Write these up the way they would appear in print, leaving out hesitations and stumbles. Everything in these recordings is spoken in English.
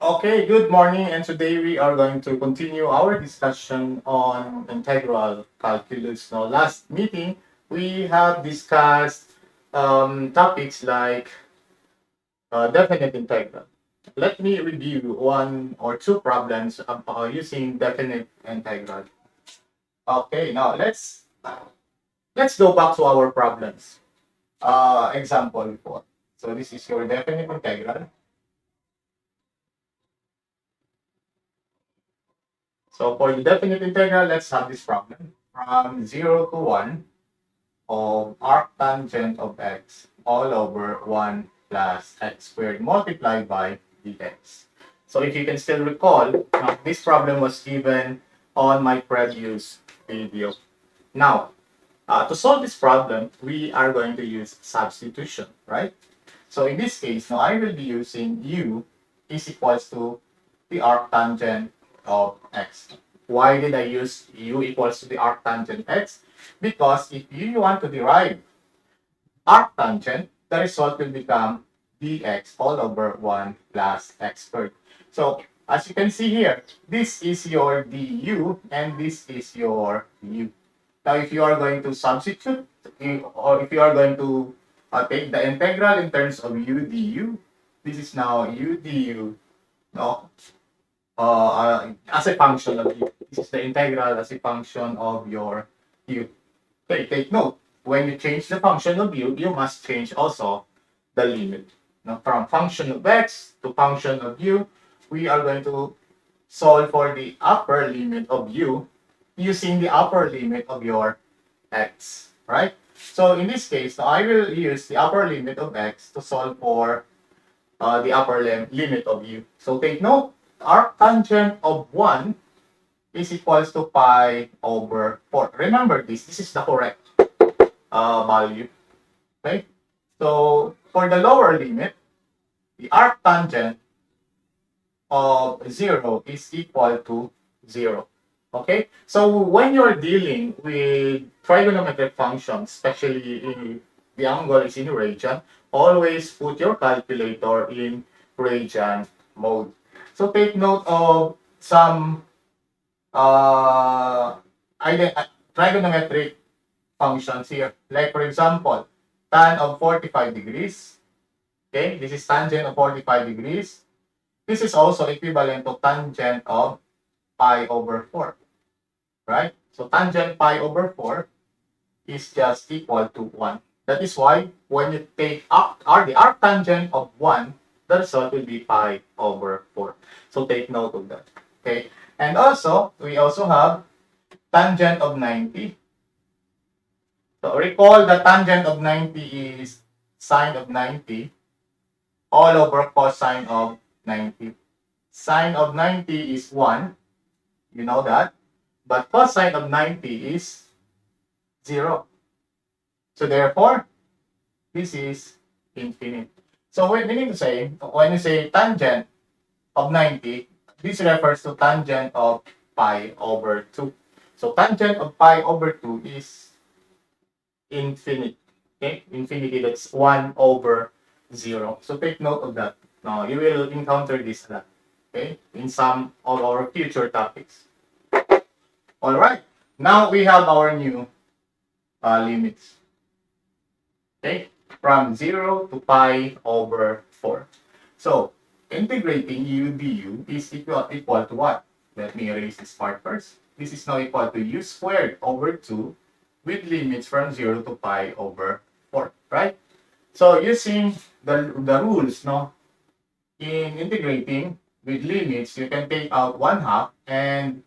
Okay, good morning, and today we are going to continue our discussion on integral calculus. Now, last meeting we have discussed topics like definite integral. Let me review one or two problems using definite integral. Okay, now let's go back to our problems. Example 4. So this is your definite integral. So for the definite integral, let's have this problem. From 0 to 1 of arctangent of x all over 1 plus x squared multiplied by dx. So if you can still recall, this problem was given on my previous video. Now, to solve this problem, we are going to use substitution, right? So in this case, now I will be using u is equals to the arctangent of x. Why did I use u equals to the arctangent x? Because if you want to derive arctangent, the result will become dx all over 1 plus x squared. So as you can see here, this is your du and this is your u. Now if you are going to substitute, or if you are going to take the integral in terms of u du, this is now u du, no, as a function of u. This is the integral as a function of your u. Okay, take note. When you change the function of u, you must change also the limit. Now, from function of x to function of u, we are going to solve for the upper limit of u using the upper limit of your x, right? So in this case, now I will use the upper limit of x to solve for the upper limit of u. So take note, arctangent of 1 is equals to pi over 4. Remember this. This is the correct value. Okay? So for the lower limit, the arctangent of 0 is equal to 0. Okay? So when you're dealing with trigonometric functions, especially in the angle is in radian, always put your calculator in radian mode. So take note of some uh, trigonometric functions here. Like for example, tan of 45 degrees. Okay, this is tangent of 45 degrees. This is also equivalent to tangent of pi over 4. Right? So tangent pi over 4 is just equal to 1. That is why when you take the arctangent of 1, the result will be pi over 4. So take note of that. Okay? And also, we also have tangent of 90. So recall the tangent of 90 is sine of 90 all over cosine of 90. Sine of 90 is 1. You know that. But cosine of 90 is 0. So therefore, this is infinite. So meaning to say, when you say tangent of 90, this refers to tangent of pi over 2. So tangent of pi over 2 is infinite. Okay? Infinity, that's 1 over 0. So take note of that. Now, you will encounter this a lot. Okay? In some of our future topics. Alright. Now we have our new limits. Okay? From 0 to pi over 4. So, integrating u du is equal to what? Let me erase this part first. This is now equal to u squared over 2 with limits from 0 to pi over 4, right? So, using the rules, no, in integrating with limits, you can take out 1 half and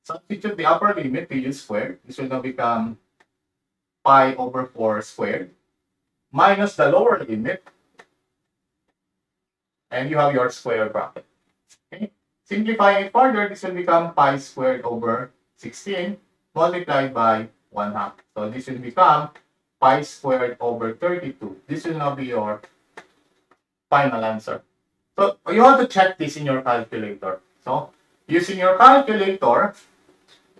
substitute the upper limit to u squared. This will now become pi over 4 squared minus the lower limit, and you have your square bracket. Okay? Simplifying it further, this will become pi squared over 16 multiplied by 1 half. So this will become pi squared over 32. This will now be your final answer. So you have to check this in your calculator. So using your calculator,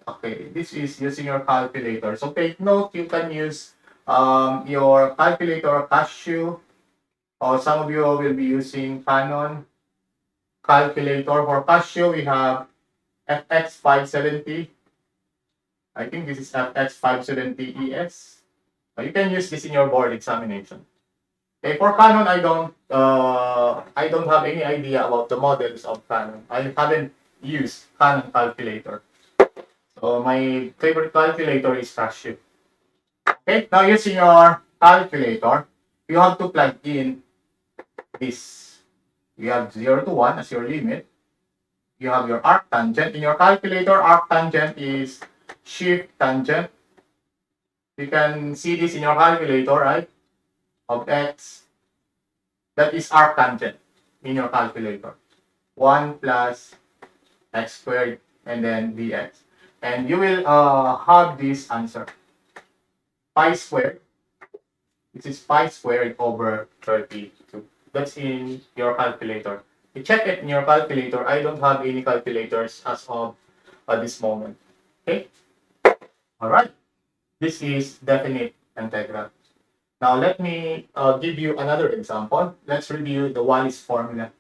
okay, this is using your calculator. So take note, you can use your calculator Casio, or some of you will be using Canon, calculator. For Casio, we have FX570. I think this is FX570ES. You can use this in your board examination. Okay, for Canon, I don't have any idea about the models of Canon. I haven't used Canon calculator. So my favorite calculator is Casio. Okay, now using your calculator, you have to plug in this. You have 0 to 1 as your limit. You have your arc tangent. In your calculator, arc tangent is shift tangent. You can see this in your calculator, right? Of x. That is arc tangent in your calculator. 1 plus x squared and then dx. And you will have this answer. Pi squared. This is pi squared over 32. That's in your calculator. You check it in your calculator. I don't have any calculators as of this moment. Okay? Alright. This is definite integral. Now let me give you another example. Let's review the Wallis formula.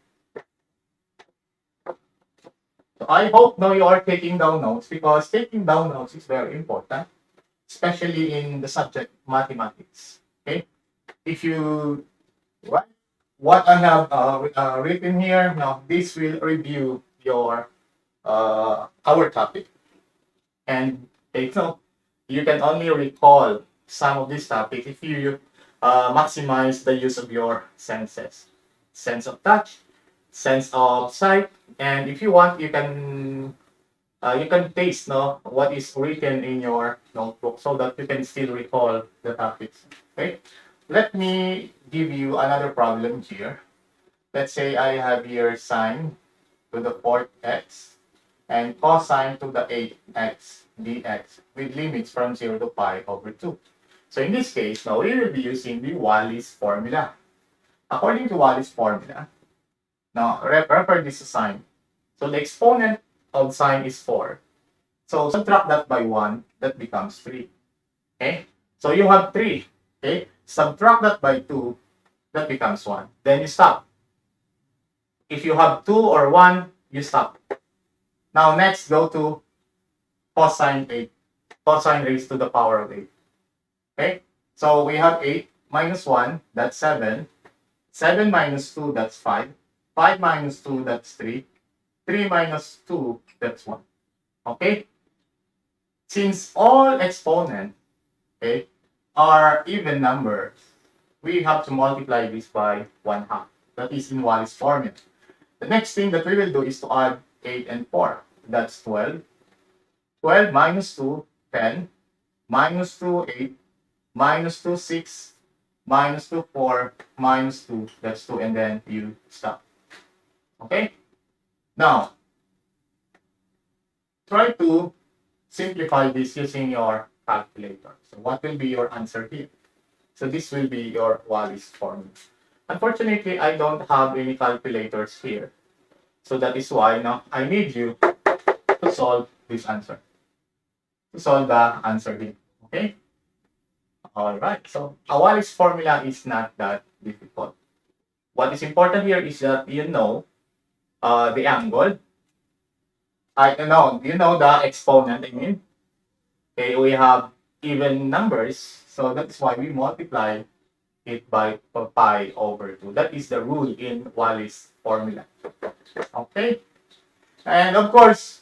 So I hope now you are taking down notes because taking down notes is very important, especially in the subject mathematics. Okay? If you write what I have written here, now this will review your our topic. And take note, you can only recall some of these topics if you maximize the use of your senses. Sense of touch, sense of sight, and if you want, you can taste what is written in your notebook so that you can still recall the topics. Okay, let me give you another problem here. Let's say I have here sine to the 4th x and cosine to the 8th x dx with limits from 0 to pi over 2. So in this case, now we will be using the Wallis formula. According to Wallis formula, now refer this to sine. So the exponent of sine is 4. So subtract that by 1, that becomes 3. Okay? So you have 3. Okay? Subtract that by 2, that becomes 1. Then you stop. If you have 2 or 1, you stop. Now next, go to cosine 8. Cosine raised to the power of 8. Okay? So we have 8 minus 1, that's 7. 7 minus 2, that's 5. 5 minus 2, that's 3. 3 minus 2, that's 1. Okay? Since all exponents, okay, are even numbers, we have to multiply this by 1/2. That is in Wallis formula. The next thing that we will do is to add 8 and 4. That's 12. 12 minus 2, 10. Minus 2, 8. Minus 2, 6. Minus 2, 4. Minus 2, that's 2. And then you stop. Okay? Now, try to simplify this using your calculator. So what will be your answer here? So this will be your Wallis formula. Unfortunately, I don't have any calculators here. So that is why now I need you to solve this answer. To solve the answer here. Okay? Alright, so a Wallis formula is not that difficult. What is important here is that you know the angle. You know the exponent, I mean. Okay, we have even numbers, so that's why we multiply it by pi over 2. That is the rule in Wallis formula. Okay? And of course,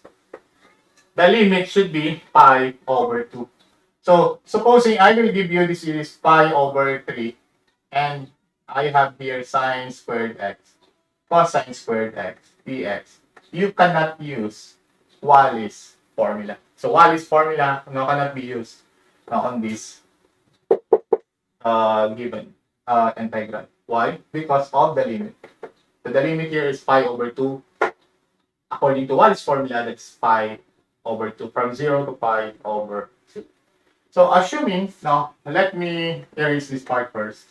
the limit should be pi over 2. So, supposing I will give you this is pi over 3, and I have here sine squared x, cosine squared x, dx. You cannot use Wallis formula. So, Wallis formula cannot be used on this given integral. Why? Because of the limit. So, the limit here is pi over 2. According to Wallis formula, that's pi over 2 from 0 to pi over 2. So assuming, now let me erase this part first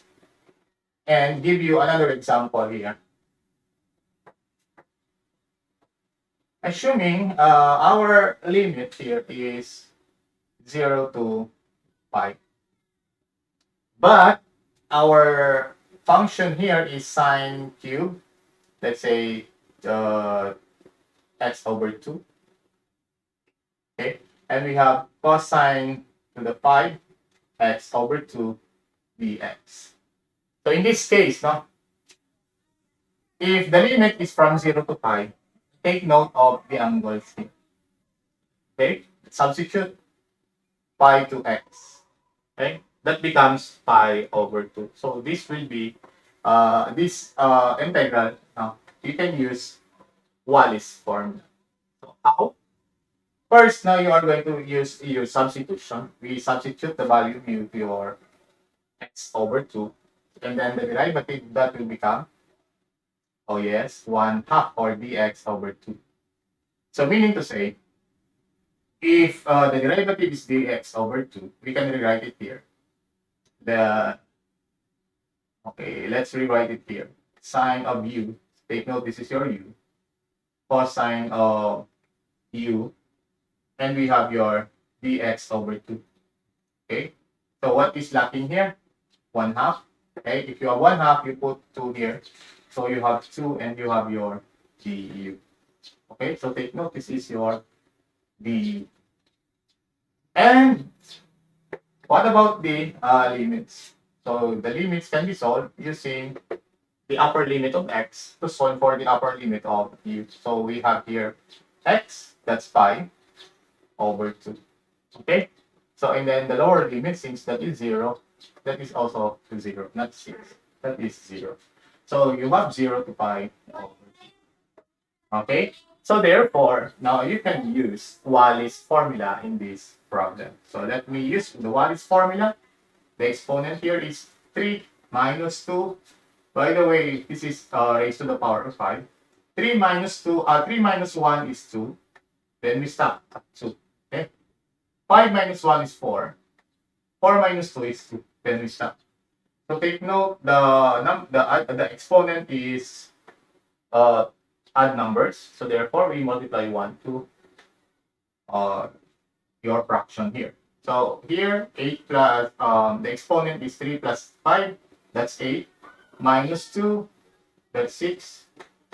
and give you another example here. Assuming our limit here is 0 to pi. But our function here is sine cube. Let's say x over 2. Okay, and we have cosine to the 5 x over 2 dx. So in this case, no, if the limit is from 0 to pi, take note of the angles here. Okay, substitute pi to x. Okay, that becomes pi over 2. So this will be this integral. Now you can use Wallis formula. So how? First, now you are going to use your substitution. We substitute the value mu to your x over 2, and then the derivative that will become, oh yes, 1 half or dx over 2. So meaning to say, if the derivative is dx over 2, we can rewrite it here. Okay, let's rewrite it here. Sine of u, take note this is your u, cosine of u, and we have your dx over 2. Okay, so what is lacking here? 1 half. Okay, if you have 1 half, you put 2 here. So you have 2 and you have your du. Okay, so take note this is your du. And what about the limits? So the limits can be solved using the upper limit of x to solve for the upper limit of u. So we have here x, that's pi, over 2. Okay? So and then the lower limit, since that is 0, that is also 0, not 6. That is 0. So you have 0 to pi over 2. Okay? So therefore, now you can use Wallis formula in this problem. So let me use the Wallis formula. The exponent here is 3 minus 2. By the way, this is raised to the power of 5. 3 minus 1 is 2. Then we stop at 2. Okay? 5 minus 1 is 4. 4 minus 2 is 2. Then we stop. So take note, the exponent is odd numbers. So therefore, we multiply 1 to your fraction here. So here, 8 plus, the exponent is 3 plus 5. That's 8. Minus 2, that's 6.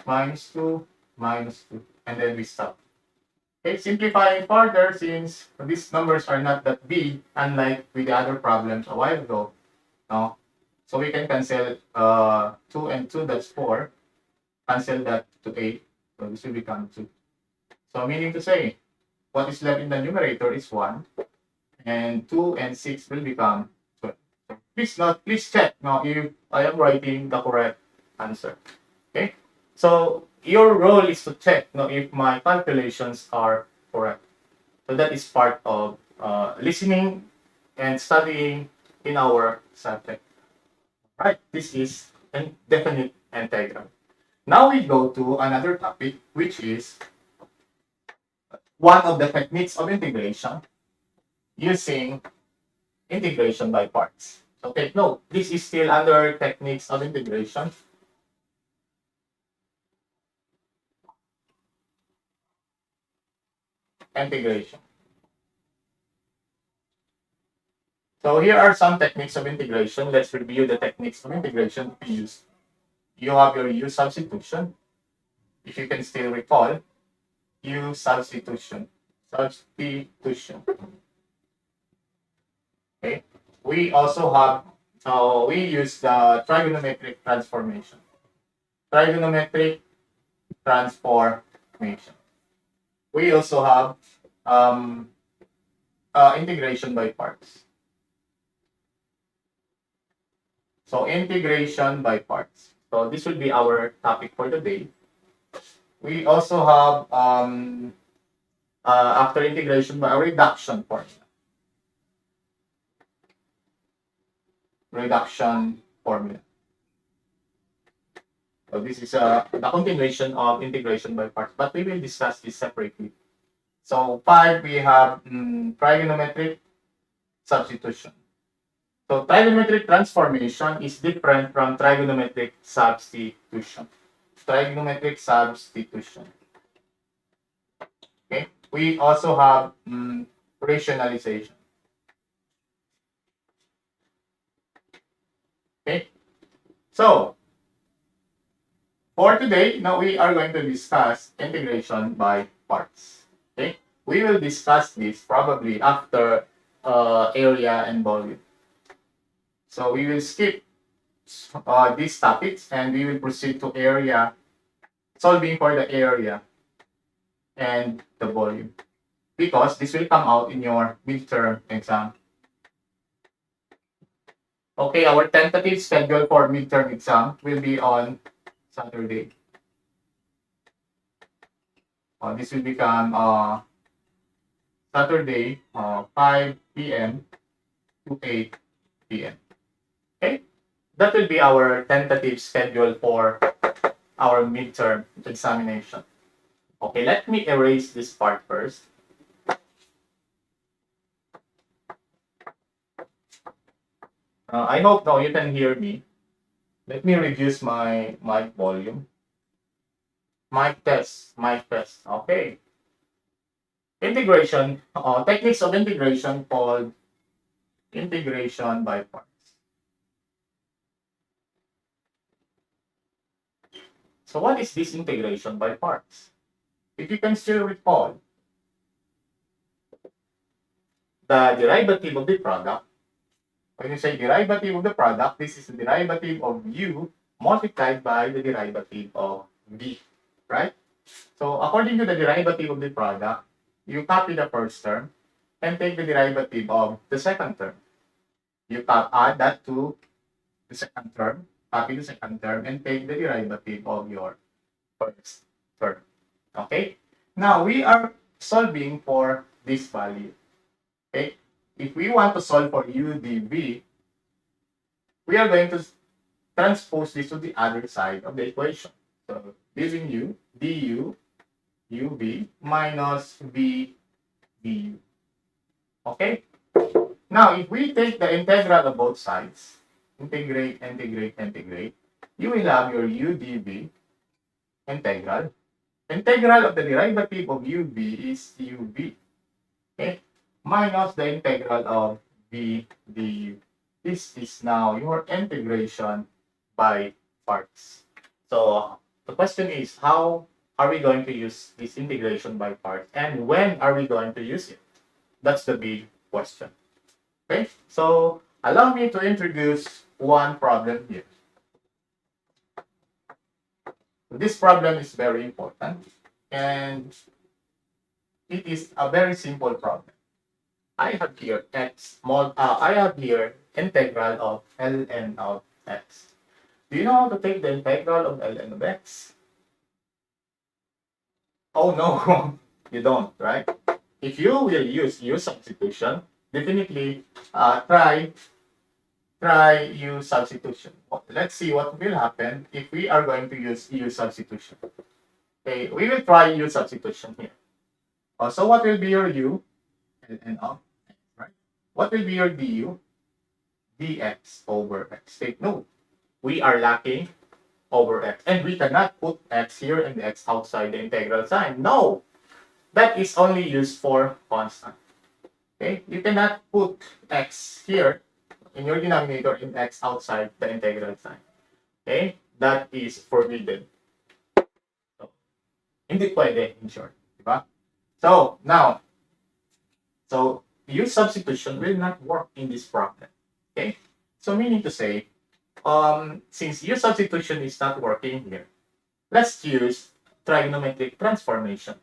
Minus 2, minus 2. And then we stop. Okay, simplifying further, since these numbers are not that big, unlike with the other problems a while ago. No? So we can cancel 2 and 2, that's 4. Cancel that to 8. So this will become 2. So meaning to say, what is left in the numerator is 1. And 2 and 6 will become 12. So please check now if I am writing the correct answer. Okay? So your role is to check now if my calculations are correct. So that is part of listening and studying in our subject. Right? This is a definite integral. Now we go to another topic, which is one of the techniques of integration using integration by parts. So take note, this is still under techniques of integration. Integration. So here are some techniques of integration. Let's review the techniques of integration we use. You have your u substitution. If you can still recall, u substitution. Substitution. Okay. We also have, we use the trigonometric transformation. Trigonometric transformation. We also have integration by parts. So integration by parts. So this will be our topic for the day. We also have after integration by a reduction formula. Reduction formula. So this is the continuation of integration by parts, but we will discuss this separately. So 5, we have trigonometric substitution. So trigonometric transformation is different from trigonometric substitution. Trigonometric substitution. Okay. We also have rationalization. Okay. So For today, now we are going to discuss integration by parts. Okay? We will discuss this probably after area and volume. So we will skip these topics and we will proceed to area, solving for the area and the volume. Because this will come out in your midterm exam. Okay, our tentative schedule for midterm exam will be on Saturday. This will become Saturday, 5 p.m. to 8 p.m. Okay, that will be our tentative schedule for our midterm examination. Okay, let me erase this part first. I hope now you can hear me. Let me reduce my mic volume. Mic test, mic test. Okay. Integration, techniques of integration called integration by parts. So what is this integration by parts? If you can still recall, the derivative of the product, when you say derivative of the product, this is the derivative of u multiplied by the derivative of v, right? So according to the derivative of the product, you copy the first term and take the derivative of the second term. You add that to the second term, copy the second term, and take the derivative of your first term. Okay? Now, we are solving for this value. Okay? If we want to solve for u dv, we are going to transpose this to the other side of the equation. So, giving you du uv minus v du. Okay? Now, if we take the integral of both sides, integrate, you will have your u dv integral. Integral of the derivative of uv is uv. Okay? Minus the integral of v du. This is now your integration by parts. So, the question is, how are we going to use this integration by parts? And when are we going to use it? That's the big question. Okay? So, allow me to introduce one problem here. This problem is very important and it is a very simple problem. I have here I have here integral of ln of x. Do you know how to take the integral of ln of x? Oh no, you don't, right? If you will use u substitution, definitely try u substitution. Let's see what will happen if we are going to use u substitution. Okay, we will try u substitution here. So what will be your u? Ln of x, right? What will be your du? Dx over x. Take note, we are lacking over x. And we cannot put x here and x outside the integral sign. No! That is only used for constant. Okay? You cannot put x here in your denominator and x outside the integral sign. Okay? That is forbidden. So, hindi pwede, in short. Diba? So, now, u substitution will not work in this problem. Okay? So, meaning to say, since u substitution is not working here, let's use trigonometric transformation.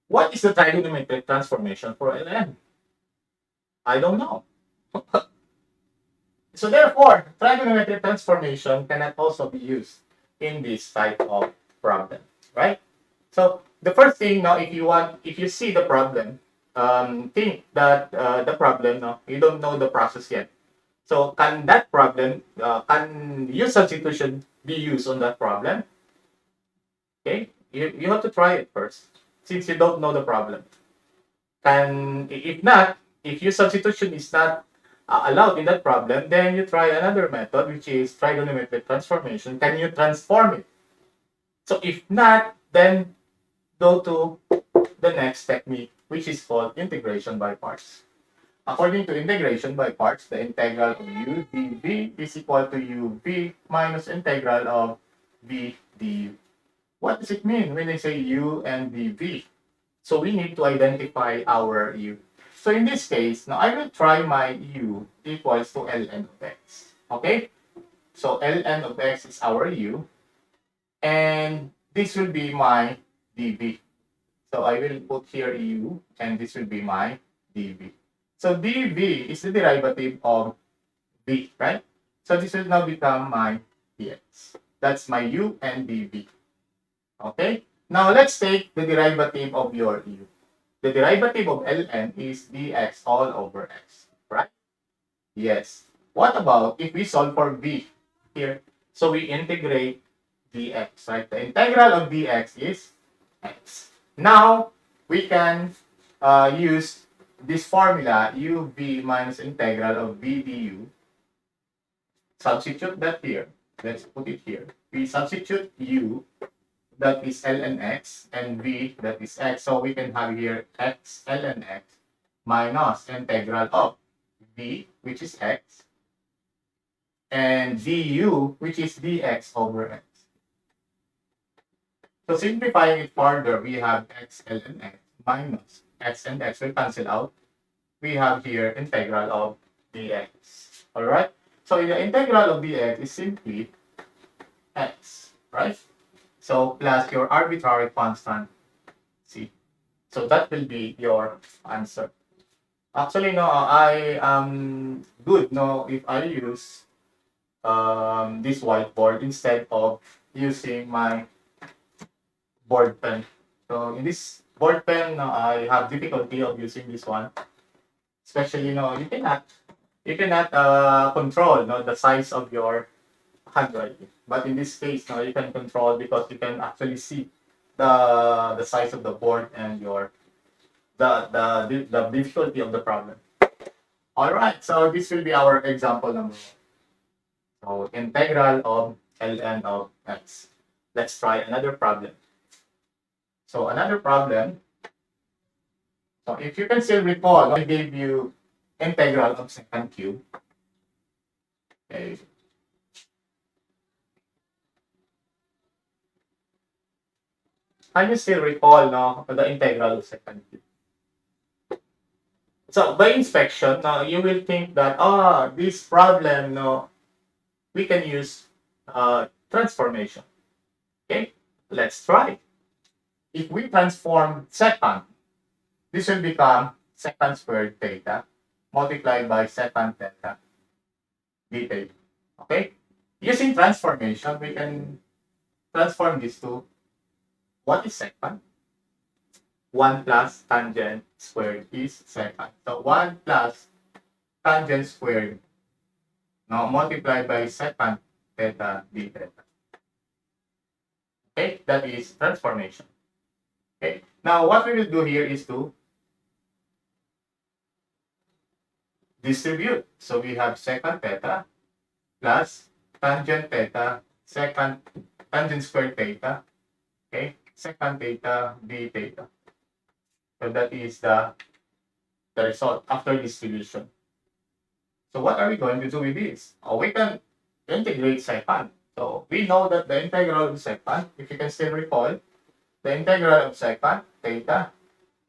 What is the trigonometric transformation for ln? I don't know. So therefore, trigonometric transformation cannot also be used in this type of problem, right? So the first thing now, if you see the problem, think that the problem, no, you don't know the process yet. So can that problem, can u substitution be used on that problem? Okay, you have to try it first, since you don't know the problem. If not, if u substitution is not allowed in that problem, then you try another method, which is trigonometric transformation. Can you transform it? So if not, then go to the next technique, which is called integration by parts. According to integration by parts, the integral of u dv is equal to uv minus integral of v du. What does it mean when I say u and dv? So we need to identify our u. So in this case, now I will try my u equals to ln of x. Okay? So ln of x is our u, and this will be my dv. So I will put here u, and this will be my dv. So dv is the derivative of v, right? So this will now become my dx. That's my u and dv. Okay? Now let's take the derivative of your u. The derivative of ln is dx all over x, right? Yes. What about if we solve for v here? So we integrate dx, right? The integral of dx is x. Now, we can use this formula, uv minus integral of v du. Substitute that here. Let's put it here. We substitute u, that is ln x, and v, that is x. So we can have here x ln x minus integral of v, which is x, and du, which is dx over x. So simplifying it further, we have x ln x minus x and x will cancel out. We have here integral of dx. Alright? So the integral of dx is simply x, right? So plus your arbitrary constant c. So that will be your answer. Actually, no, I am good, no, if I use this whiteboard instead of using my board pen. So in this board pen, I have difficulty of using this one. Especially, you cannot control the size of your handwriting. But in this case, you can control because you can actually see the size of the board and your the difficulty of the problem. All right, so this will be our example number 1. So integral of ln of x. Let's try another problem. So another problem. So if you can still recall, I gave you integral of secant cube. Okay. Can you still recall the integral of secant cube? So by inspection, you will think that this problem, we can use transformation. Okay, let's try. If we transform secant, this will become secant squared theta multiplied by secant theta d theta. Okay, using transformation, we can transform this to what is secant? 1 plus tangent squared is secant. So 1 plus tangent squared multiplied by secant theta d theta. Okay, that is transformation. Okay, now what we will do here is to distribute. So we have secant theta plus tangent theta, secant tangent squared theta, okay, secant theta d theta. So that is the result after distribution. So what are we going to do with this? We can integrate secant. So we know that the integral of secant, if you can still recall, the integral of secant theta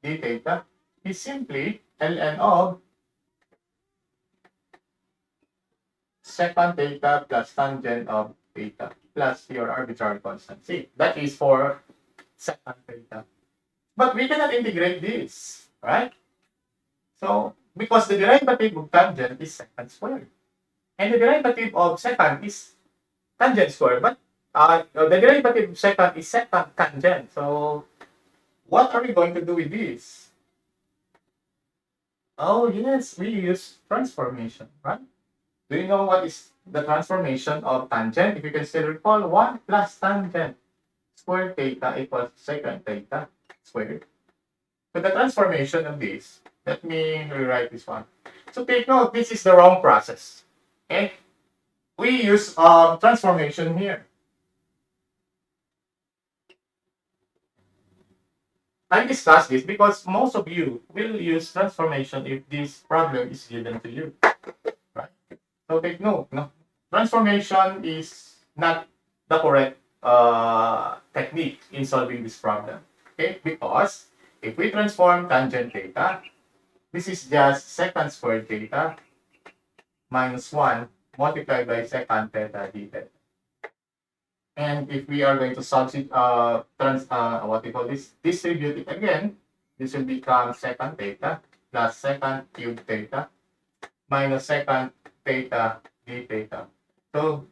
d theta is simply ln of secant theta plus tangent of theta plus your arbitrary constant c. That is for secant theta. But we cannot integrate this, right? So, because the derivative of tangent is secant squared. And the derivative of secant is tangent squared. But the derivative of secant is secant tangent. So, what are we going to do with this? Oh, yes, we use transformation, right? Do you know what is the transformation of tangent? If you can still recall, 1 plus tangent squared theta equals secant theta squared. So the transformation of this, let me rewrite this one. So take note, this is the wrong process. Okay? We use transformation here. I discussed this because most of you will use transformation if this problem is given to you. Right? So take note, transformation is not the correct technique in solving this problem. Okay, because if we transform tangent theta, this is just secant squared theta minus 1 multiplied by secant theta d theta. And if we are going to substitute, what we call this, distribute it again, this will become secant theta plus secant cube theta minus secant theta d theta. So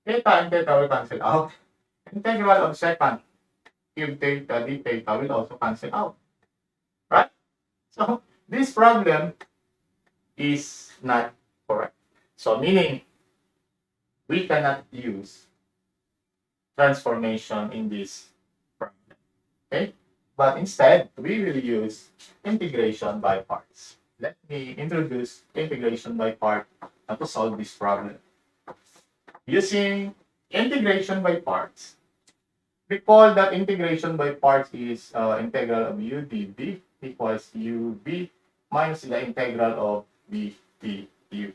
theta and theta will cancel out. Integral of secant cube theta d theta will also cancel out. Right? So this problem is not correct. So meaning we cannot use transformation in this problem. Okay? But instead, we will use integration by parts. Let me introduce integration by part to solve this problem. Using integration by parts, recall that integration by parts is integral of u dv equals ub minus the integral of v du.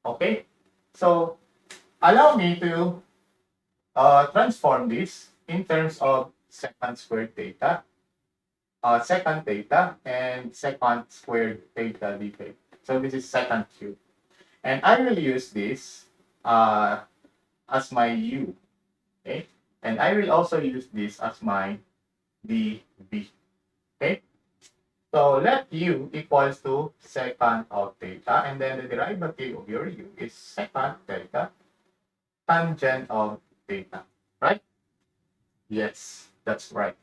Okay? So, allow me to transform this in terms of secant squared theta, secant theta, and secant squared theta d theta. So this is secant cube. And I will use this as my u. Okay? And I will also use this as my dv. Okay? So let u equals to secant of theta, and then the derivative of your u is secant theta tangent of theta, right? Yes, that's right.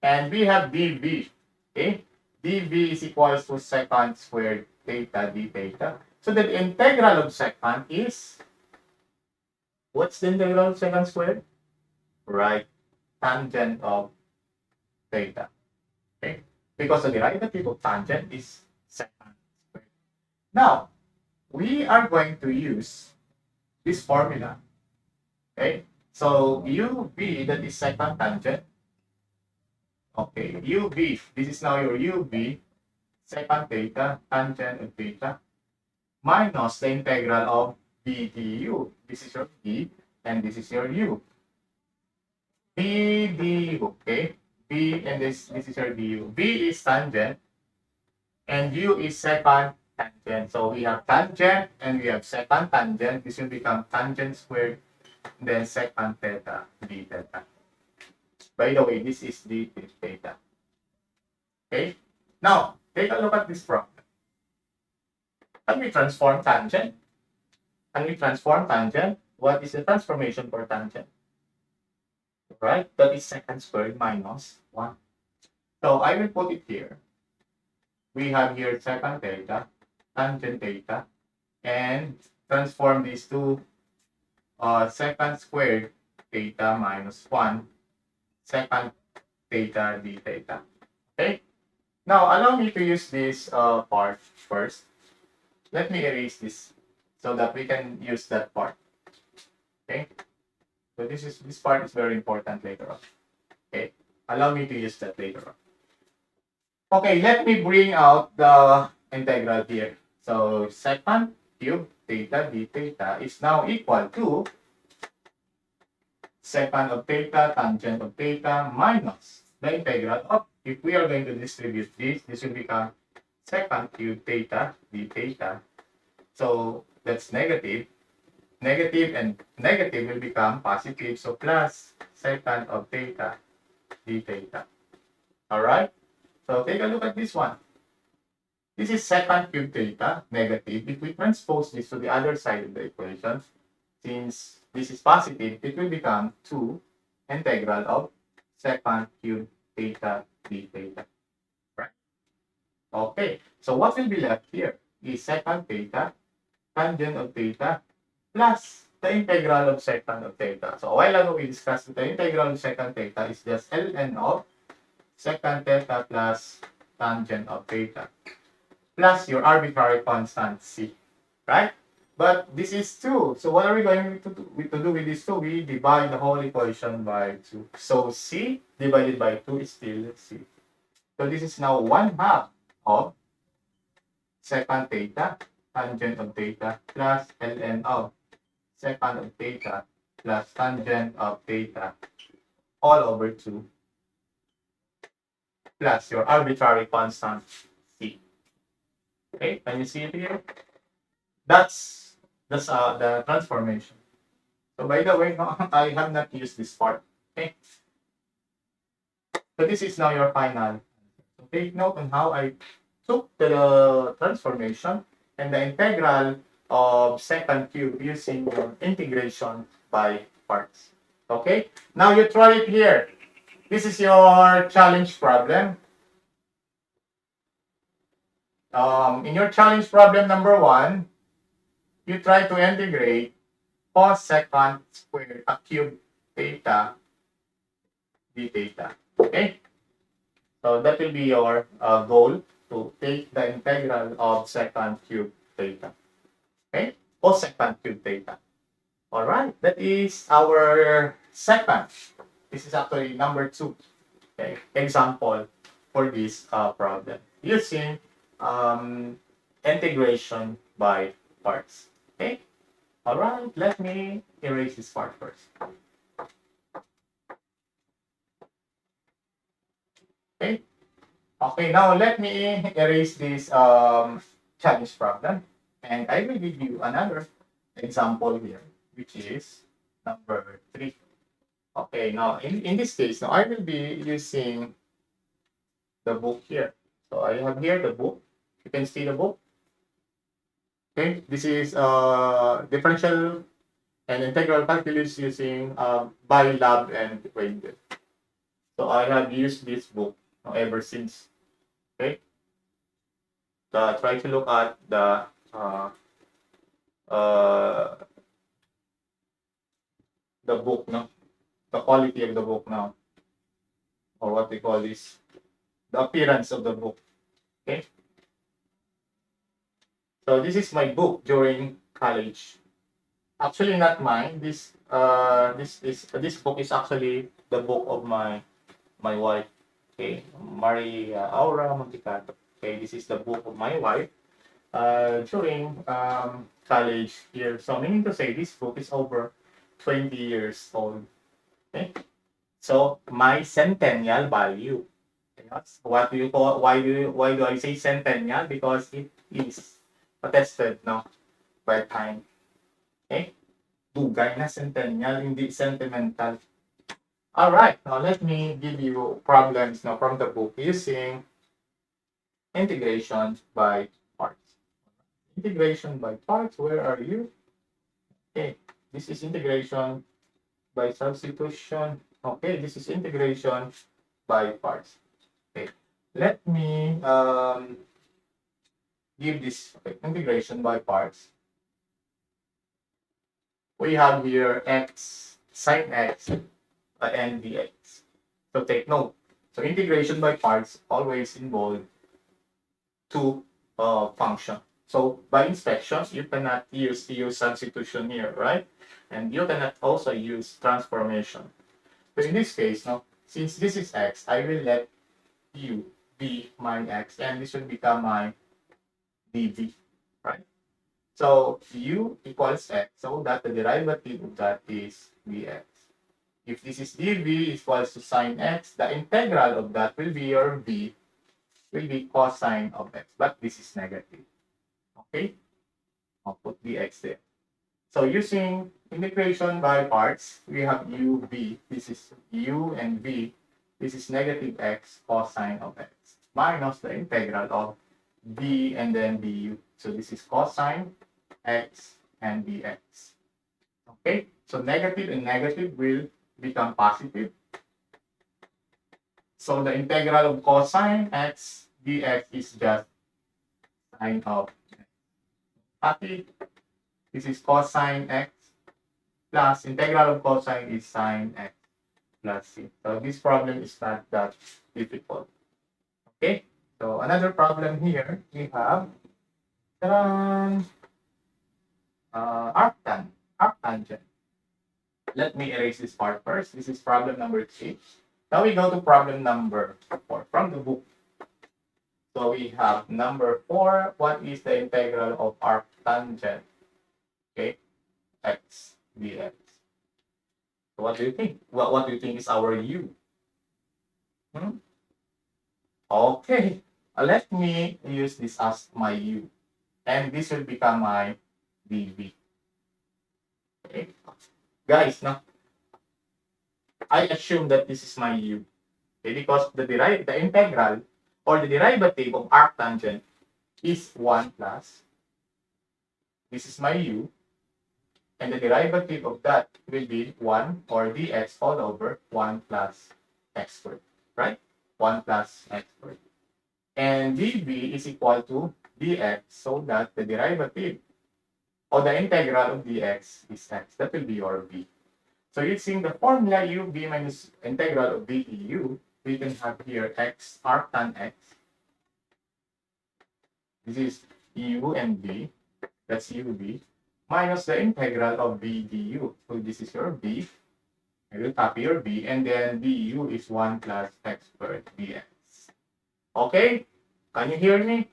And we have dv, okay? dv is equals to secant squared theta d theta. So the integral of secant is, what's the integral of secant squared? Right, tangent of theta, okay? Because the derivative of tangent is secant squared. Now, we are going to use this formula, okay? So UV, that is secant tangent. Okay, UV, this is now your UV, secant theta, tangent of theta, minus the integral of v du. This is your v, and this is your u. v du, okay? V, and this is your du. V is tangent, and u is secant tangent. So we have tangent, and we have secant tangent. This will become tangent squared, then secant theta d theta. By the way, this is d theta. Okay? Now, take a look at this problem. Can we transform tangent? Can we transform tangent? What is the transformation for tangent? Right? That is secant squared minus 1. So I will put it here. We have here secant theta, tangent theta, and transform these to secant squared theta minus 1, secant theta d theta. Okay? Now, allow me to use this part first. Let me erase this so that we can use that part. Okay? So this part is very important later on. Okay? Allow me to use that later on. Okay, let me bring out the integral here. So secant cube theta d theta is now equal to secant of theta tangent of theta minus the integral of, if we are going to distribute this will become secant cube theta d theta. So that's negative. Negative and negative will become positive. So plus secant of theta d theta. Alright? So take a look at this one. This is secant cube theta, negative. If we transpose this to the other side of the equation, since this is positive, it will become 2 integral of secant cube theta d theta. Right? Okay. So what will be left here is secant theta, tangent of theta, plus the integral of secant of theta. So a while ago we discussed that the integral of secant theta is just ln of secant theta plus tangent of theta, plus your arbitrary constant c, right? But this is 2. So what are we going to do with this 2? We divide the whole equation by 2. So c divided by 2 is still c. So this is now 1/2 of secant theta, tangent of theta, plus ln of secant of theta, plus tangent of theta all over 2 plus your arbitrary constant c. Okay, can you see it here? That's the transformation. So by the way, no, I have not used this part. Okay, so this is now your final. So take note on how I took the transformation and the integral of second cube using your integration by parts. Okay, now you try it here. This is your challenge problem. In your challenge problem number 1, you try to integrate cos secant squared a cube theta d theta. Okay, so that will be your goal, to take the integral of secant cube theta. Okay, cos secant cube theta. All right, that is our second. This is actually number 2. Okay, example for this problem using integration by parts. Okay, all right, let me erase this part first. Okay, okay, now let me erase this challenge problem, and I will give you another example here, which is number 3. Okay, now in this case, now I will be using the book here. So I have here the book. You can see the book. Okay, this is differential and integral calculus using Bilab and Wade. So I have used this book ever since. Okay, so try to look at uh, the book, no, the quality of the book now, or what they call this, the appearance of the book. Okay, so this is my book during college. Actually, not mine. This book is actually the book of my wife. Okay, Maria Aura Monticato. Okay, this is the book of my wife during college year. So meaning to say, this book is over 20 years old. Okay, so my centennial value. Yes. What do you call? Why do I say centennial? Because it is attested, no, by time. Okay, dugay na centennial, hindi sentimental. All right, now let me give you problems now from the book using integration by parts. Integration by parts, where are you? Okay, this is integration by substitution. Okay, this is integration by parts. Okay, let me give this integration by parts. We have here x sine x and dx. So take note. So integration by parts always involve two function. So by inspection, you cannot use substitution here, right? And you cannot also use transformation. So in this case, no, since this is x, I will let u be my x, and this will become my dv, right? So u equals x, so that the derivative of that is dx. If this is dv equals to sine x, the integral of that will be your v, will be cosine of x, but this is negative. Okay, I'll put dx there. So using integration by parts, we have u, v. This is u and v. This is negative x cosine of x minus the integral of v and then du. So this is cosine x and dx. Okay, so negative and negative will become positive. So the integral of cosine x dx is just sine of x. Happy? This is cosine x plus integral of cosine is sine x plus c. So this problem is not that difficult. Okay, so another problem here, we have arctangent. Let me erase this part first. This is problem number 3. Now we go to problem number 4 from the book. So we have number 4. What is the integral of arctangent? Okay, x dx. So what do you think? What do you think is our u? Hmm? Okay, let me use this as my u. And this will become my dv. Okay. Guys, now, I assume that this is my u. Okay, because the integral or the derivative of arctangent is 1 plus, this is my u, and the derivative of that will be 1 or dx all over 1 plus x squared, right? 1 plus x squared. And dv is equal to dx, so that the derivative or the integral of dx is x. That will be your v. So using the formula u v minus integral of v du, we can have here x arctan x. This is u and v. That's uv minus the integral of v du. So this is your v. I will copy your v, and then du is 1 plus x squared dx. Okay? Can you hear me?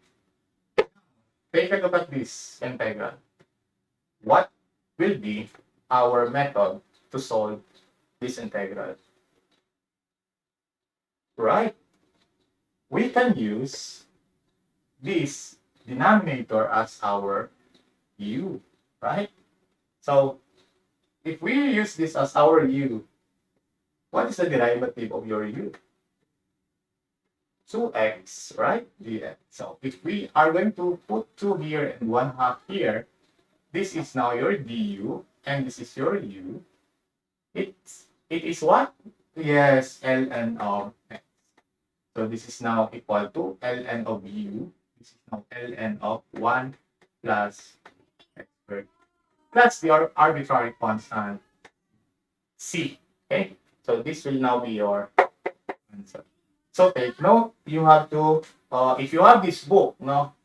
Take a look at this integral. What will be our method to solve this integral? Right? We can use this denominator as our u, right? So if we use this as our u, what is the derivative of your u? 2x, right? dx. So if we are going to put 2 here and 1/2 here, this is now your du, and this is your u. It is what? Yes, ln of x. So this is now equal to ln of u. This is now ln of 1 plus x squared plus the arbitrary constant c. Okay, so this will now be your answer. So take note, you have to, if you have this book, no,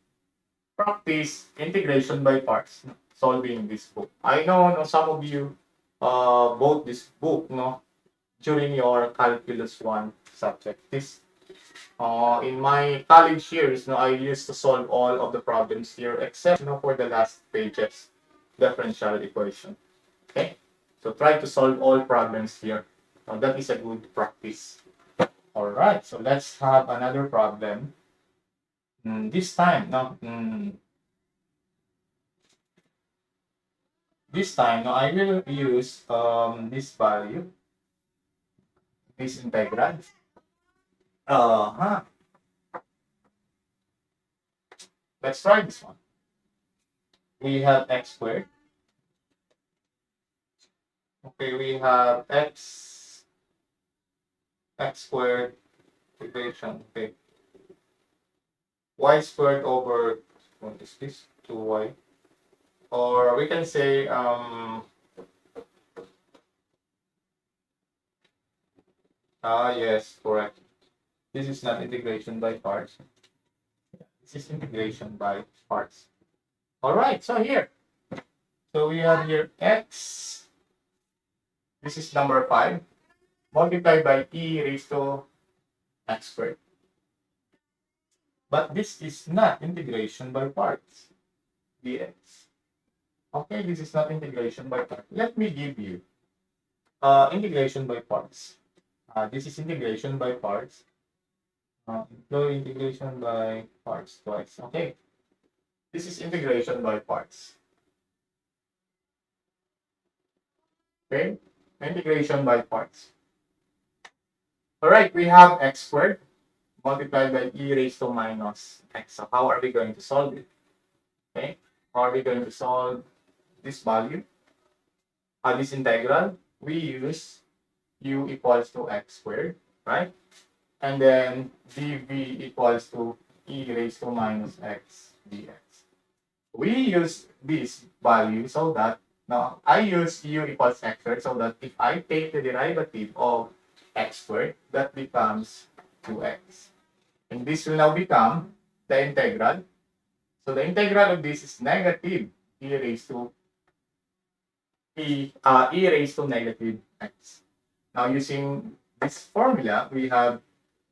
practice integration by parts, no, solving this book. I know, no, some of you bought this book, no, during your calculus 1 subject. This in my college years, no, I used to solve all of the problems here except, no, for the last pages, differential equation. Okay, so try to solve all problems here. That is a good practice. All right, so let's have another problem. This time, no, this time, no, I will use this value, this integral. Uh-huh. Let's try this one. We have x squared. Okay, we have x squared equation. Okay, y squared over, what is this? 2y. Or we can say yes, correct. This is not integration by parts. This is integration by parts. All right, so here. So we have here x. This is number 5. Multiplied by e raised to x squared. But this is not integration by parts. dx. Okay, this is not integration by parts. Let me give you integration by parts. This is integration by parts. Employ integration by parts twice. Okay, this is integration by parts. Okay, integration by parts. All right, we have x squared multiplied by e raised to minus x. So how are we going to solve it? Okay, how are we going to solve this value? This integral, we use u equals to x squared, right? And then dv equals to e raised to minus x dx. We use this value so that, now I use u equals x squared, so that if I take the derivative of x squared, that becomes 2x. And this will now become the integral. So the integral of this is negative e raised to e raised to negative x. Now using this formula, we have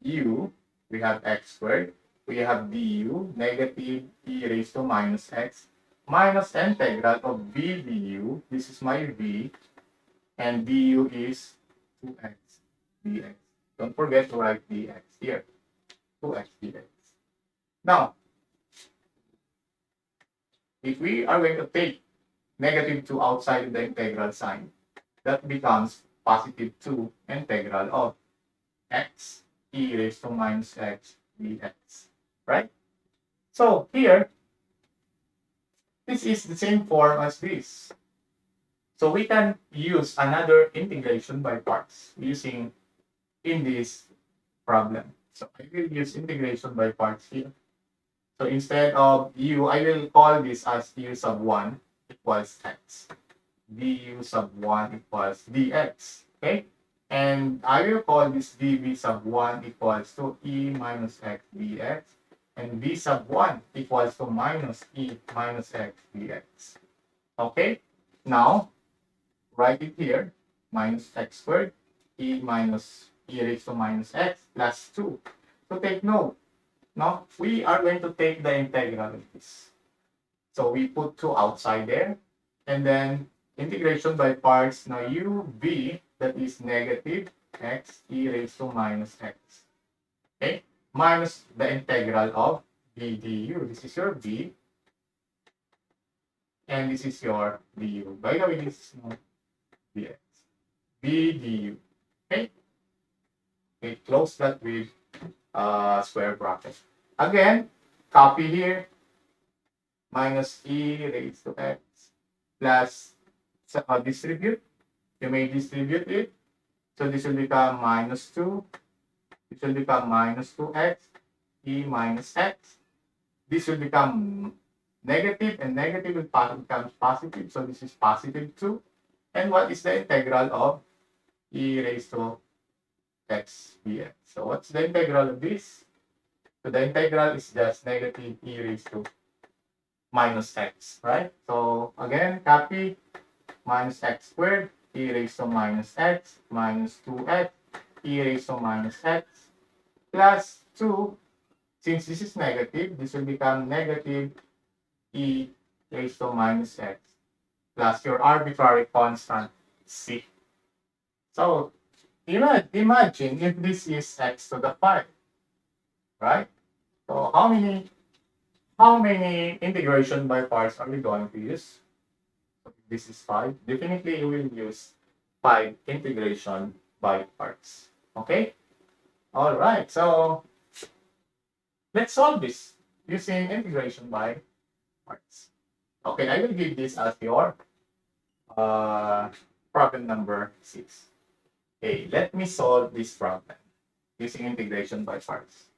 u, we have x squared, we have du, negative e raised to minus x, minus integral of v du, this is my v, and du is 2x dx. Don't forget to write dx here, 2x dx. Now, if we are going to take negative 2 outside the integral sign, that becomes positive 2 integral of x e raised to minus x dx, right? So here, this is the same form as this. So we can use another integration by parts using in this problem. So I will use integration by parts here. So instead of u, I will call this as u sub 1 equals x. du sub 1 equals dx. Okay? And I will call this dv sub 1 equals to e minus x dx. And v sub 1 equals to minus e minus x dx. Okay? Now, write it here. Minus x squared e minus e raised to minus x plus 2. So take note. Now, we are going to take the integral of this. So we put 2 outside there. And then integration by parts. Now uv, that is negative x e raised to minus x. Okay? Minus the integral of v du. This is your v. And this is your du. By the way, this is not dx. v du. Okay? Okay, close that with square bracket. Again, copy here. Minus e raised to x plus distribute. You may distribute it. So this will become minus 2. This will become minus 2x e minus x. This will become negative, and negative becomes positive. So this is positive 2. And what is the integral of e raised to x dx? So what's the integral of this? So the integral is just negative e raised to minus x, right? So again, copy minus x squared e raised to minus x minus 2x e raised to minus x plus 2. Since this is negative, this will become negative e raised to minus x plus your arbitrary constant c. So imagine if this is x to the 5, right? So how many integration by parts are we going to use? This is 5. Definitely you will use 5 integration by parts. Okay? All right. So let's solve this using integration by parts. Okay, I will give this as your problem number 6. Okay, let me solve this problem using integration by parts.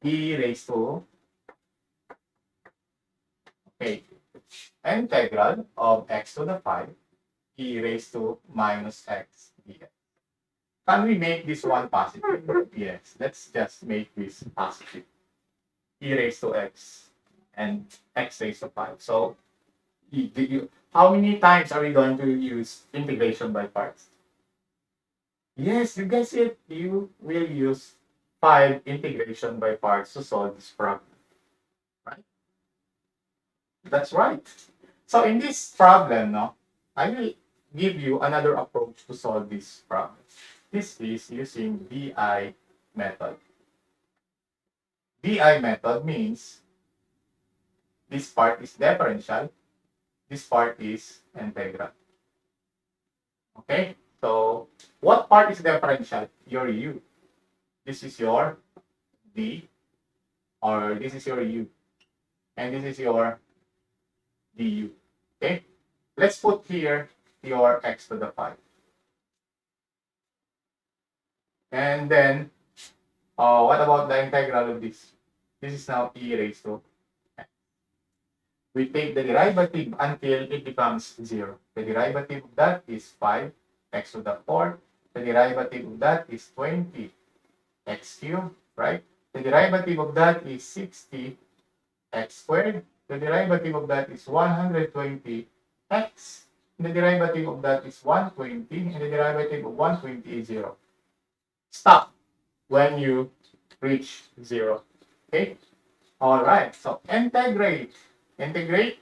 E raised to, okay, integral of x to the 5 e raised to minus x dx. Can we make this one positive? Yes, let's just make this positive. E raised to x and x raised to 5. So how many times are we going to use integration by parts? Yes, you guys it. You will use 5 integration by parts to solve this problem. Right? That's right. So in this problem, no, I will give you another approach to solve this problem. This is using DI method. DI method means this part is differential, this part is integral. Okay? So, what part is differential? Your u. This is your d, or this is your u. And this is your du. Okay? Let's put here your x to the 5. And then, what about the integral of this? This is now e raised to x. We take the derivative until it becomes 0. The derivative of that is 5 x to the 4. The derivative of that is 20 x cubed, right? The derivative of that is 60 x squared. The derivative of that is 120 x. The derivative of that is 120, and the derivative of 120 is 0. Stop when you reach 0. Okay? All right. So integrate. Integrate.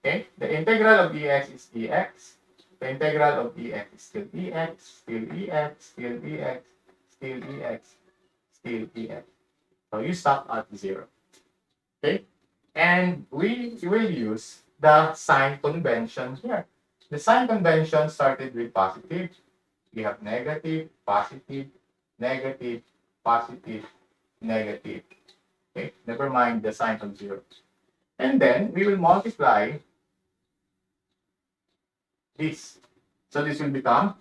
Okay? The integral of dx is dx. the integral of EX is still EX, still EX, still EX, still EX, still EX. So you stop at 0. Okay? And we will use the sign convention here. The sign convention started with positive. We have negative, positive, negative, positive, negative. Okay? Never mind the sign of 0. And then we will multiply this. So this will become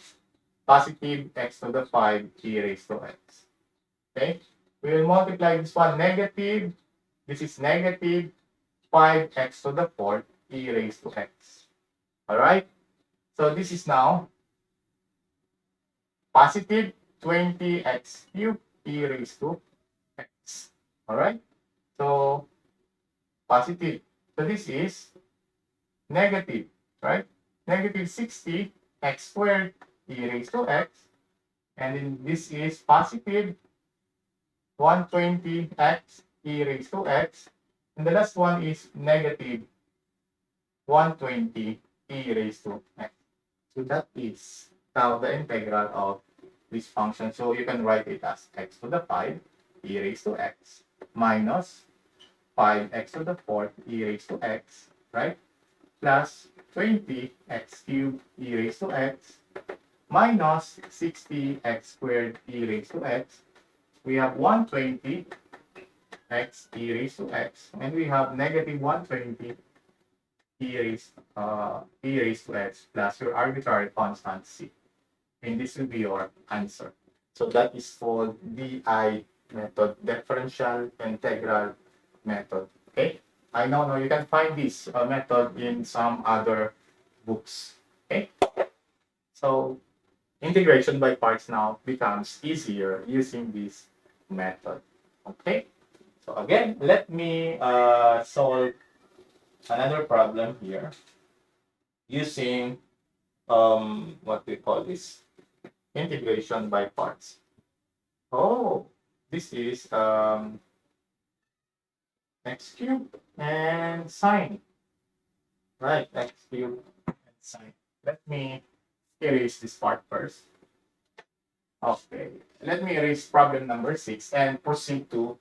positive x to the 5 e raised to x. Okay? We will multiply this one negative. This is negative 5x to the 4th e raised to x. Alright? So this is now positive 20x cubed e raised to x. Alright? So positive. So this is negative, right? Negative 60 x squared e raised to x. And then this is positive 120x e raised to x. And the last one is negative 120 e raised to x. So that is now the integral of this function. So you can write it as x to the 5 e raised to x minus 5x to the 4th e raised to x, right? Plus 20x cubed e raised to x minus 60x squared e raised to x. We have 120 x e raised to x, and we have negative 120 e raised to x plus your arbitrary constant c. And this will be your answer. So that is called DI method, differential integral method. Okay? I know you can find this method in some other books. Okay? So integration by parts now becomes easier using this method. Okay? So again, let me solve another problem here using what we call this integration by parts. Oh, this is x cubed and sine. Right, x cubed and sine. Let me erase this part first. Okay, let me erase problem number 6 and proceed to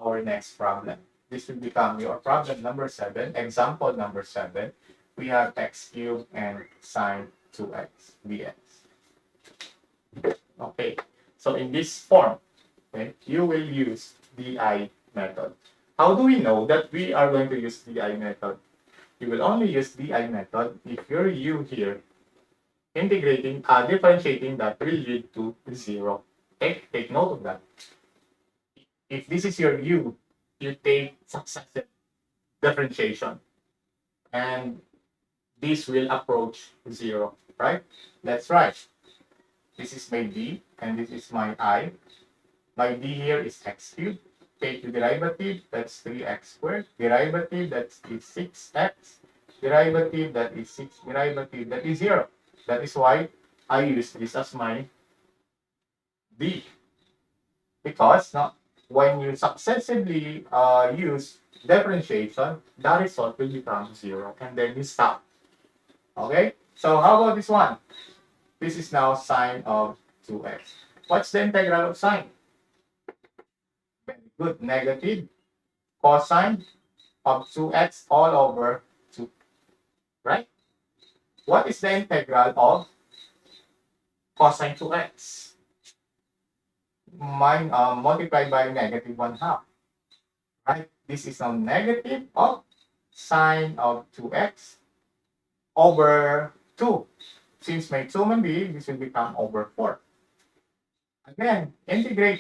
our next problem. This will become your problem number 7, example number 7. We have x cubed and sine 2x dx. Okay, so in this form, okay, you will use DI method. How do we know that we are going to use DI method? You will only use DI method if your u here integrating, differentiating that will lead to 0. Okay, take note of that. If this is your u, you take successive differentiation, and this will approach 0, right? That's right. This is my d, and this is my I. My d here is x cubed. Take the derivative, that's 3x squared. Derivative, that is 6x. Derivative, that is 6. Derivative, that is 0. That is why I use this as my d. Because when you successively use differentiation, the result will become 0, and then you stop. Okay? So how about this one? This is now sine of 2x. What's the integral of sine? Very good. Negative cosine of 2x all over 2. Right? What is the integral of cosine 2x? Multiplied by negative 1/2. Right? This is now negative of sine of 2x over 2. Since may 2 man be, this will become over 4. Again, integral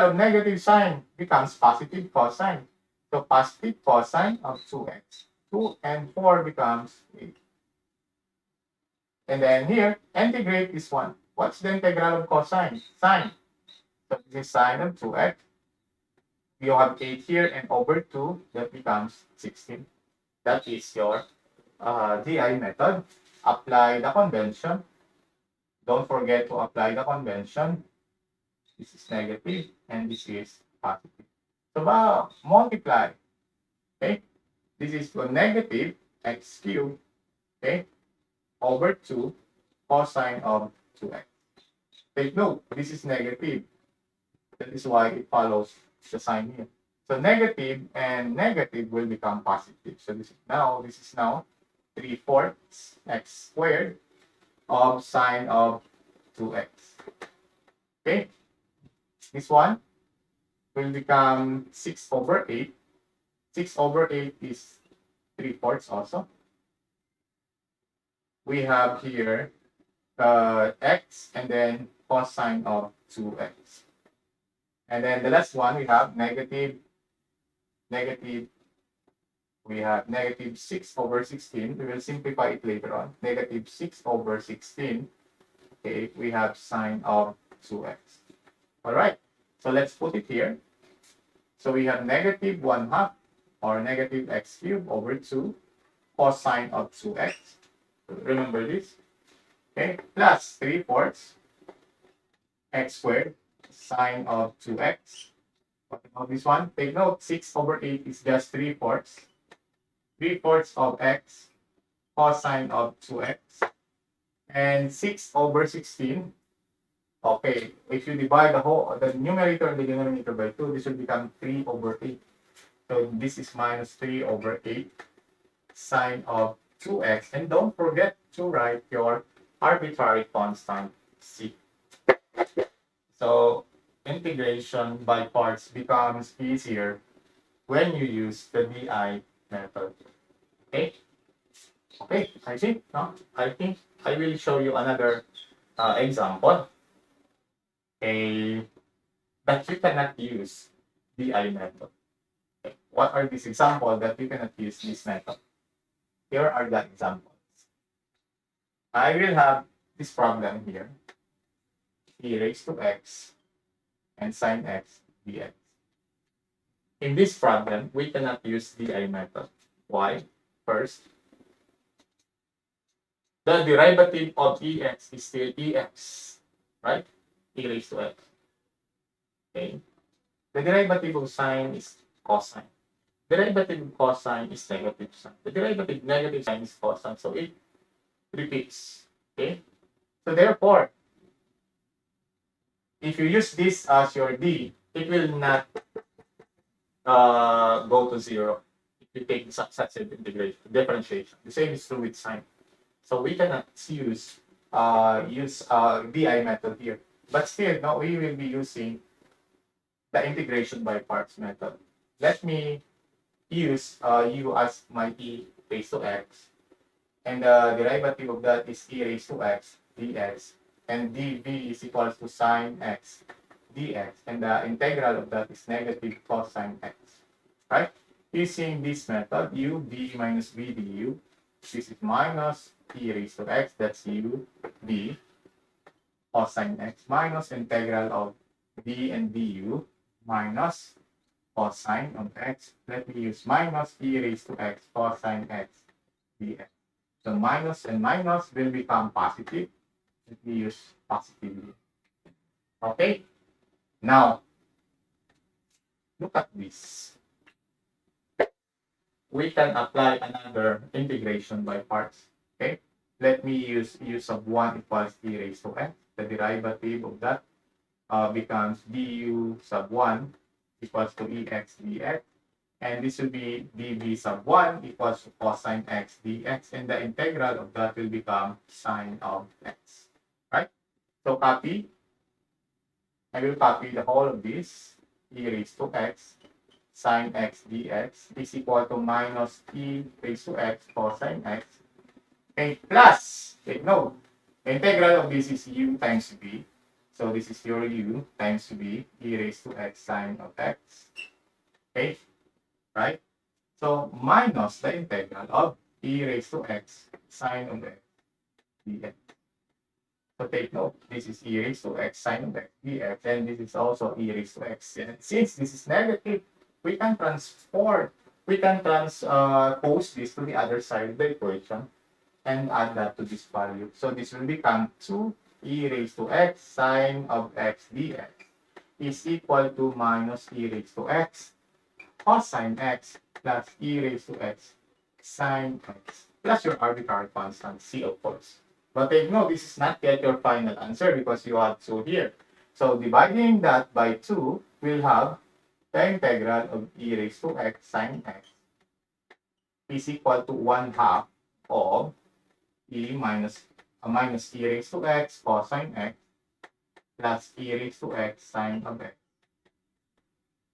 of negative sine becomes positive cosine. So positive cosine of 2x. 2 and 4 becomes 8. And then here, integrate this one. What's the integral of cosine? Sine. So this is sine of 2x. You have 8 here and over 2, that becomes 16. That is your DI method. Apply the convention. Don't forget to apply the convention. This is negative and this is positive. So multiply. Okay? This is for negative x cubed. Okay? over 2 cosine of 2x. Take note, this is negative. That is why it follows the sign here. So negative and negative will become positive. So this is now 3/4 x squared of sine of 2x. Okay? This one will become 6/8. 6/8 is 3/4 also. We have here x and then cosine of 2x. And then the last one, we have negative, we have negative 6/16. We will simplify it later on. Negative 6/16. Okay, we have sine of 2x. All right, so let's put it here. So we have negative 1/2 or negative x cubed over 2 cosine of 2x. Remember this. Okay, plus 3/4 x squared sine of 2x. What about this one? Take note, 6/8 is just 3/4. 3/4 of x cosine of 2x. And 6/16. Okay, if you divide the numerator and the denominator by 2, this will become 3/8. So this is minus 3/8 sine of 2x. And don't forget to write your arbitrary constant c. So integration by parts becomes easier when you use the DI method. Okay? Okay, I think, no? I think I will show you another example. That you cannot use DI method. Okay. What are these examples that you cannot use this method? Here are the examples. I will have this problem here. E raised to x and sine x dx. In this problem, we cannot use DI method. Why? First, the derivative of EX is still EX, right? E raised to x. Okay. The derivative of sine is cosine. Derivative of cosine is negative sine. The derivative of negative sine is cosine, so it repeats. Okay. So therefore, if you use this as your D, it will not go to 0 if you take the successive integration, differentiation. The same is true with sine. So we cannot use DI method here. But still, no, we will be using the integration by parts method. Let me use u as my e raised to x, and the derivative of that is e raised to x dx, and dv is equals to sine x dx, and the integral of that is negative cosine x, right? Using this method, u d minus v du, this is minus e raised to x, that's u d cosine x minus integral of d and du minus cosine of x. Let me use minus e raised to x cosine x dx. So minus and minus will become positive. Let me use positively. Okay. Now, look at this. We can apply another integration by parts. Okay. Let me use u sub 1 equals e raised to x. The derivative of that becomes du sub 1 equals to ex dx. And this will be dv sub 1 equals to cosine x dx. And the integral of that will become sine of x. Right? So copy. I will copy the whole of this. E raised to x sine x dx is equal to minus e raised to x cosine x. Okay, plus, take note, the integral of this is u times v. So this is your u times v, e raised to x sine of x. Okay, right? So minus the integral of e raised to x sine of x dx. So take note, this is e raised to x sine of x dx, and this is also e raised to x. And since this is negative, we can transpose this to the other side of the equation and add that to this value. So this will become 2 e raised to x sine of x dx is equal to minus e raised to x cosine x plus e raised to x sine x plus your arbitrary constant c, of course. But take note, this is not yet your final answer because you have 2 here. So dividing that by 2, we'll have the integral of e raised to x sine x is equal to 1 half of e minus e raised to x cosine x plus e raised to x sine of x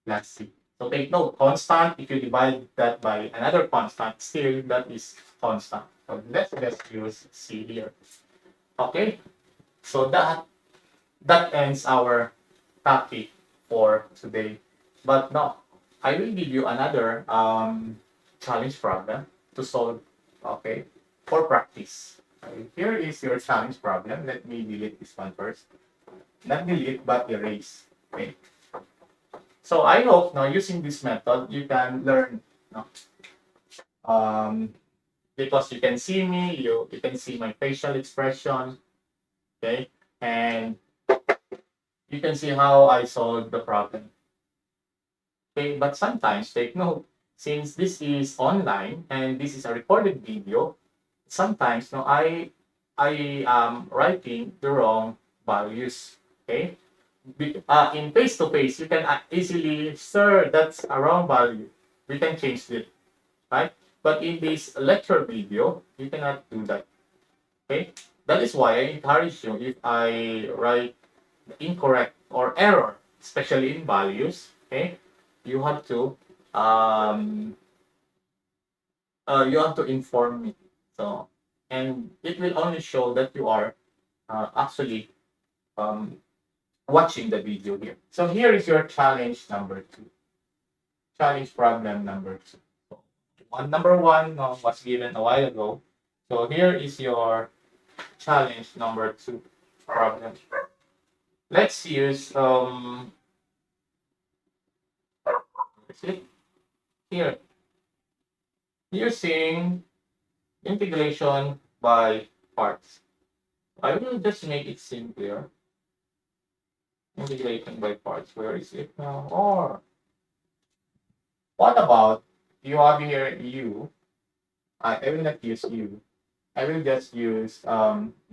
plus c. So take note, constant, if you divide that by another constant, still that is constant. So let's just use c here. Okay, so that ends our topic for today. But no, I will give you another challenge problem to solve, okay, for practice. Okay, here is your challenge problem. Let me delete this one first. Not delete, but erase. Okay. So I hope now using this method, you can learn, no? Because you can see me, you can see my facial expression, okay, and you can see how I solve the problem. Okay, but sometimes take note, since this is online and this is a recorded video, sometimes no, I am writing the wrong values. Okay, in face to face, you can easily, sir, that's a wrong value. We can change it, right? But in this lecture video, you cannot do that. Okay, that is why I encourage you if I write incorrect or error, especially in values. Okay, you have to um you have to inform me. So, and it will only show that you are actually um watching the video here. So here is your challenge number 2. Challenge problem number 2. So, number 1 was given a while ago. So here is your challenge number 2 problem. Let's use see here using integration by parts. I will just make it simpler. Integration by parts. Where is it now? Or what about you have here u? I will not use u. I will just use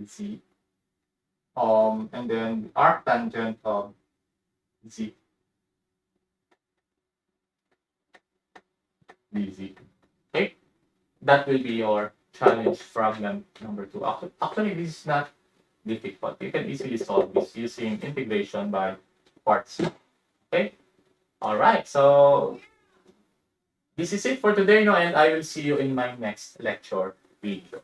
z. And then arctangent of z dz. Okay, that will be your challenge problem number 2. Actually, this is not difficult. You can easily solve this using integration by parts. Okay. All right. So this is it for today, and I will see you in my next lecture video.